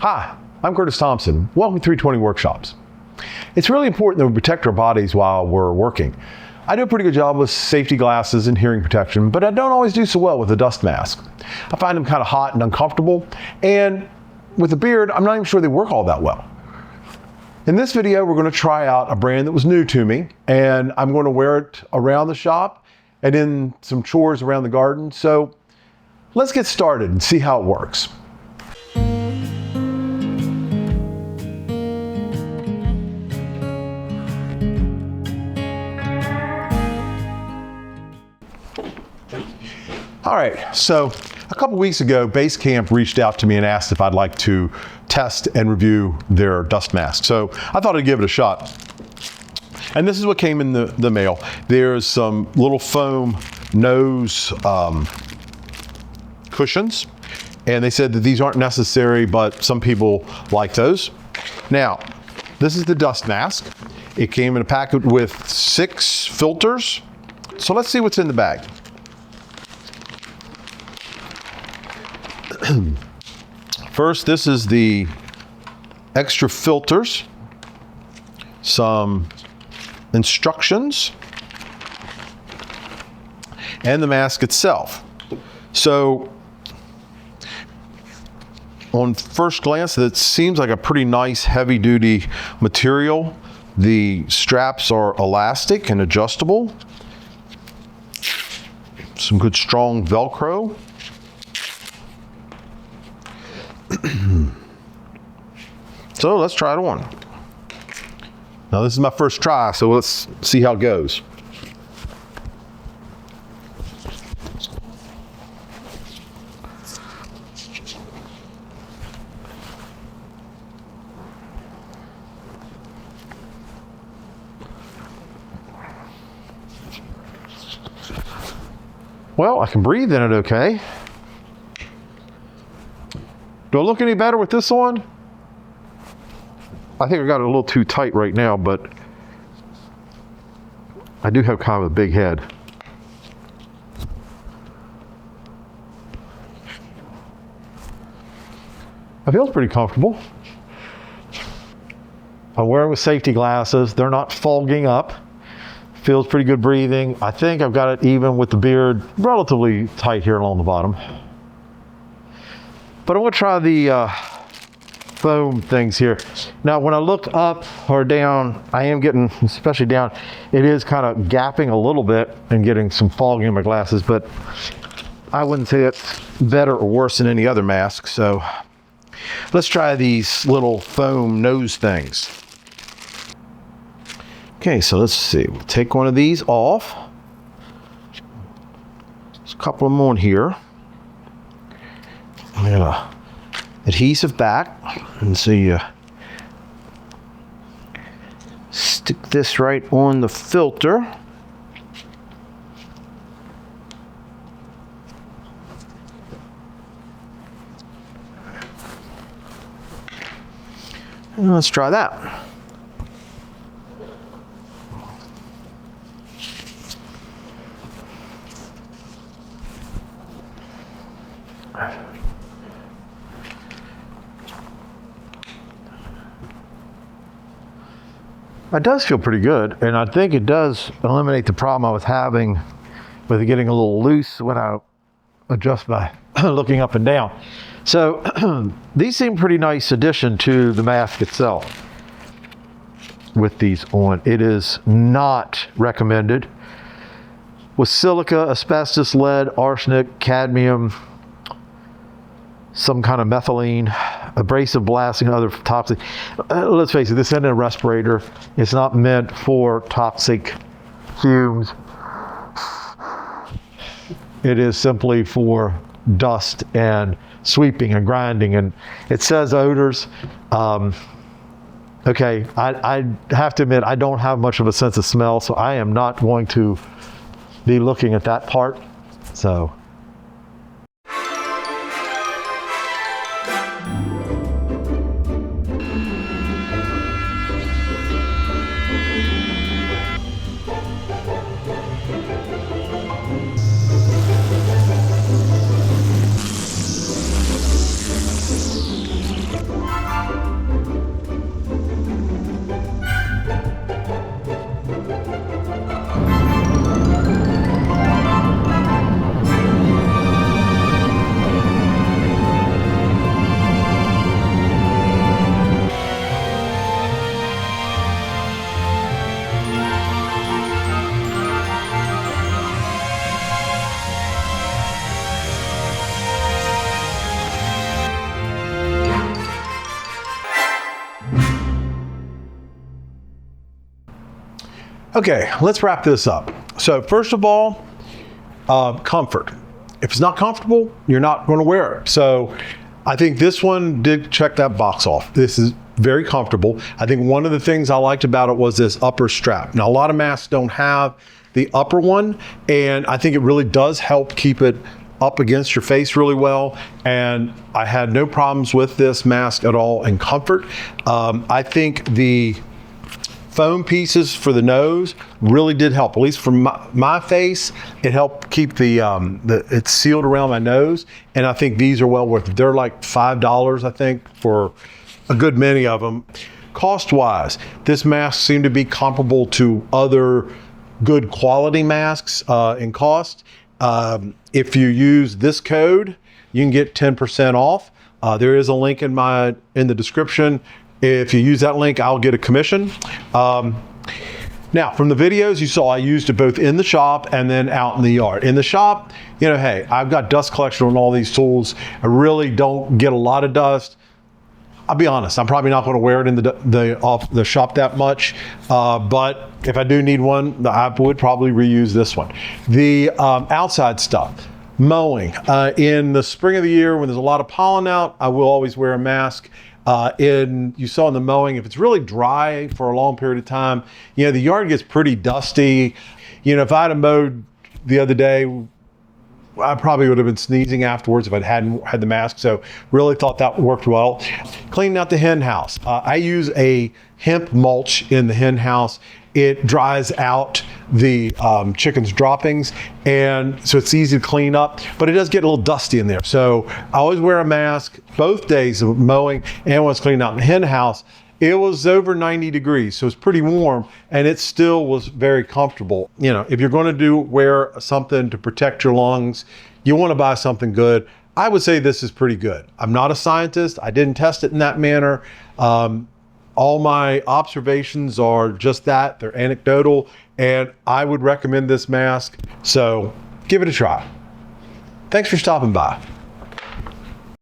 Hi, I'm Curtis Thompson. Welcome to 320 Workshops. It's really important that we protect our bodies while we're working. I do a pretty good job with safety glasses and hearing protection, but I don't always do so well with a dust mask. I find them kind of hot and uncomfortable, and with a beard, I'm not even sure they work all that well. In this video, we're going to try out a brand that was new to me, and I'm going to wear it around the shop and in some chores around the garden. So let's get started and see how it works. All right, so a couple weeks ago, BaseCamp reached out to me and asked if I'd like to test and review their dust mask. So I thought I'd give it a shot. And this is what came in the mail. There's some little foam nose cushions. And they said that these aren't necessary, but some people like those. Now, this is the dust mask. It came in a packet with 6 filters. So let's see what's in the bag. First, this is the extra filters, some instructions, and the mask itself. So, on first glance, that seems like a pretty nice heavy-duty material. The straps are elastic and adjustable. Some good strong Velcro. So let's try it on. Now this is my first try, so let's see how it goes. Well, I can breathe in it okay. Do I look any better with this on? I think I got it a little too tight right now, but I do have kind of a big head. It feels pretty comfortable. I'm wearing with safety glasses. They're not fogging up. Feels pretty good breathing. I think I've got it even with the beard relatively tight here along the bottom. But I'm going to try the foam things here. Now, when I look up or down, I am getting, especially down, it is kind of gapping a little bit and getting some fogging in my glasses, but I wouldn't say it's better or worse than any other mask. So let's try these little foam nose things. Okay, so let's see. We'll take one of these off. There's a couple of them on here. I got a adhesive back, and so you stick this right on the filter. And let's try that. It does feel pretty good, and I think it does eliminate the problem I was having with it getting a little loose when I adjust by looking up and down. So these seem pretty nice addition to the mask itself with these on. It is not recommended with silica, asbestos, lead, arsenic, cadmium, some kind of methylene, abrasive blasting, and other toxic. Let's face it, this isn't a respirator. It's not meant for toxic fumes. It is simply for dust and sweeping and grinding, and it says odors. Okay, I have to admit, I don't have much of a sense of smell, so I am not going to be looking at that part. So. Okay, let's wrap this up. So first of all, comfort. If it's not comfortable, you're not going to wear it. So I think this one did check that box off. This is very comfortable. I think one of the things I liked about it was this upper strap. Now, a lot of masks don't have the upper one, and I think it really does help keep it up against your face really well. And I had no problems with this mask at all in comfort. I think the foam pieces for the nose really did help, at least for my face. It helped keep it's sealed around my nose, and I think these are well worth it. They're like $5, I think, for a good many of them. Cost-wise, this mask seemed to be comparable to other good quality masks in cost. If you use this code, you can get 10% off. There is a link in the description. If you use that link, I'll get a commission. Now, from the videos you saw, I used it both in the shop and then out in the yard. In the shop, you know, hey, I've got dust collection on all these tools. I really don't get a lot of dust. I'll be honest, I'm probably not going to wear it in the shop that much, but if I do need one, I would probably reuse this one. The outside stuff, mowing. In the spring of the year, when there's a lot of pollen out, I will always wear a mask. You saw in the mowing, if it's really dry for a long period of time, you know, the yard gets pretty dusty. You know, if I had mowed the other day, I probably would have been sneezing afterwards if I hadn't had the mask. So really thought that worked well. Cleaning out the hen house. I use a hemp mulch in the hen house. It dries out the chicken's droppings, and so it's easy to clean up, but it does get a little dusty in there. So I always wear a mask both days of mowing and when it's cleaning out in the hen house. It was over 90 degrees, so it's pretty warm, and it still was very comfortable. You know, if you're going to wear something to protect your lungs, you want to buy something good. I would say this is pretty good. I'm not a scientist. I didn't test it in that manner. All my observations are just that. They're anecdotal, and I would recommend this mask. So give it a try. Thanks for stopping by.